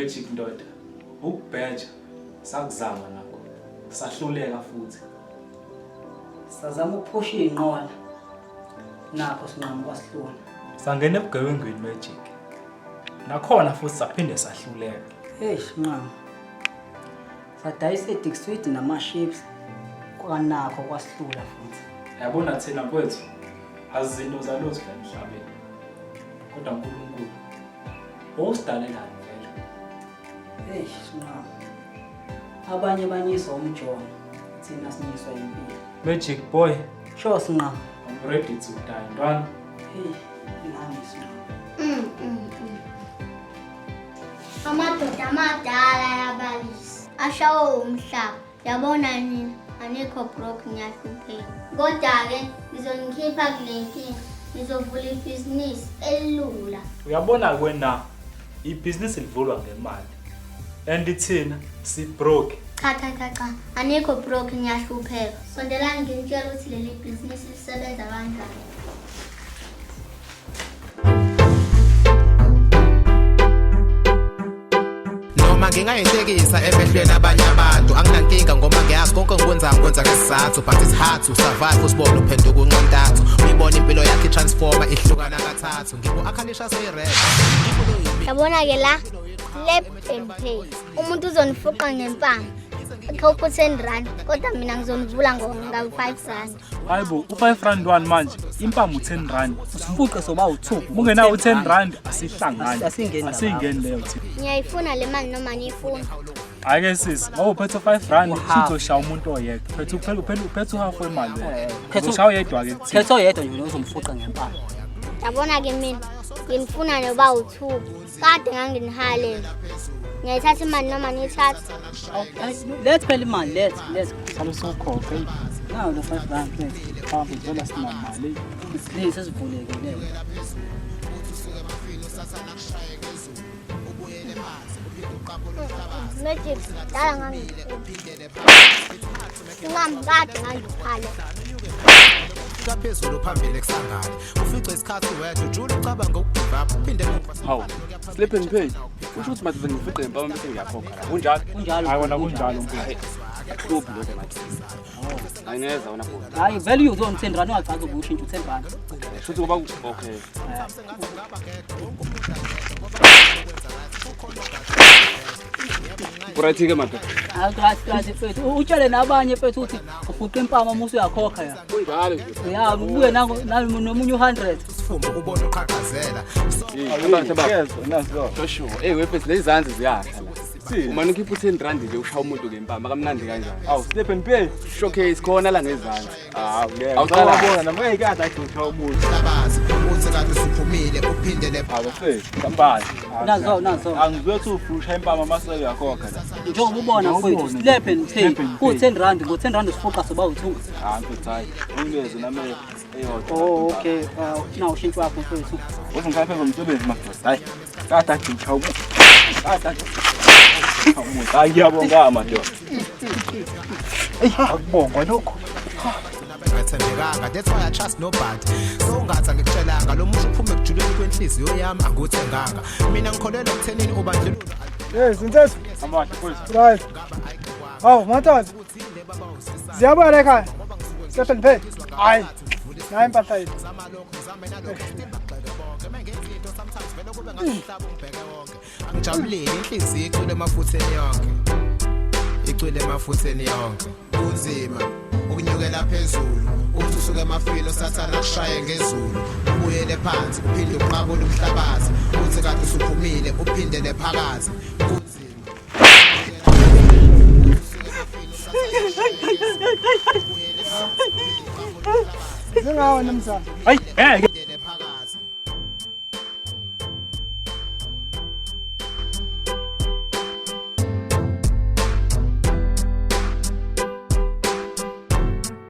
Magic ndoda. Ukubheja sakuzama nakho. Sahluleka futhi. Sazama ukuphusha inqola. Nakho sinqamu kwasihlula. Sangena ebugebengweni Magic. Nakhona futhi saphinde sahluleka. Hey sinqamu. Sadayisa iDick Sweet namaships kwanakho kwasihlula futhi. Yabona thina kwethu azizinto zalutho la emhlabeni. Kodwa uNkulunkulu osidalela vele. Hey sinqamu. Abanye banyiswa umjono. Thina sinyiswa impilo. Magic boy, Sure sinqamu. I'm ready to die. Ntwana. Hey, nami sinqamu. Amadoda amadala yabalisi ashawo umhlaba yabona nina anikho broke ngiyahlupheka kodwa ke ngizonikhipha kule nkinga ngizovula ibhizinisi elula. Uyabona kwena ibhizinisi livulwa ngemali. And thina si broke. Cha anikho broke ngiyahlupheka. Sondelani ngitshela ukuthi leli bhizinisi lisebenza kanjani. Ngingayihlekisa emehlweni abanye abantu anginankinga ngoma ngiyazi konke ngikwenzayo ngikwenza ngesizathu but it's hard to survive usibone uphenduka unqontathu uyibona impilo yakhe transformer ihlukana kathathu ngibo akhalisha seyirap Yabona ke la lap and pay umuntu uzonifuqa ngempama ekhopha 10 rand kodwa mina ngizonivula nga 5 rand. Hayibo u5 rand 1 manje impama u10 rand. Usifuqe soba u2. Ungena u10 rand asihlangani. Asingeni leyo thina. Ngiyayifuna le mali noma niyifuna. Ake sisi, ngawuphethe 5 rand sizoshaya umuntu oyedwa. Uphethe half wemali wena. Uzoshaya yedwa ke. Phethe oyedwa nje uzomfuqa ngempama. Yabona ke mina nginifuna noba u2 kade nganginihalela. Ngiyayithatha imali noma niyithatha. Let's phela imali let's Salusokhokhe. nawo lo 5 rand let's Mfambi vela sinamali. please sivulekile. Magic dala ngangifuna. Ngingambade ngangiphala. phezulu phambili kusangane ufice isikhathi wedwa ujule ucabanga ukugive up uphinde hawu slip and pay kusho ukuthi manje ngifiqe ngempama bese ngiyakhokha la kunjalo Hayi wona kunjalo mfowethu. akuhluphi lokho manje angeza wona futhi Hayi value uzon 10 rand ungacaca ubushintsha 10 rand. futhi ngoba okay Urathi ke manje Akathi mfethu utshele nabanye mfethu uthi ufuqa impama uma usuyakhokha ya. kunjalo Ya ubuye nomunye u100. sifuma ubona uqhaqhazela Joshua wefethi lezanzi ziyahla la uma nikhipha 10 rand nje ushaya umuntu ngempama kamnandi kanjani Awu slip and pay. showcase khona la ngezanzi Awuqala nama ekade akhipha umuntu. labazi uthi kade usuphumile uphinde le Awufethu kampani. Nazo. Angizwethi ufusha impama maseke yakhokha la. Njengoba ubona mfethu slap and pay ku10 rand ngo10 rand usifuqa soba u2. Mfethu hayi. Ungeze nami eyodwa. Oh okay. Na ushintsho wakho mfethu. Uzongipha ngomsebenzi mafethu. Hayi. Kade akhipha umuntu. Hayi ngiyabonga madoda. Akubongwa lokho. ngathembekanga that's why I trust nobody so ungathi ngikutshelanga lo muntu uphume kujuleni kwenhliziyo yami anguthenganga mina ngikholelwa ekuthenini ubandlululo Zintezo. Amahle mfowethu. Right. Hawu mathanda. Ziyabona ekhaya. Stephen Pay. Hayi. Nayi impahla yethu. angijabulile inhliziyo icwile emafutheni yonke icwile emafutheni yonke kunzima ukunyukela phezulu uthi usuke emafilo sathana kushaye ngezulu ubuyele phansi uphinde uqabule umhlabathi uthi kade usuphumile uphindele phakathi kunzima Zingawo namhlanje. Hayi, uphindele phakathi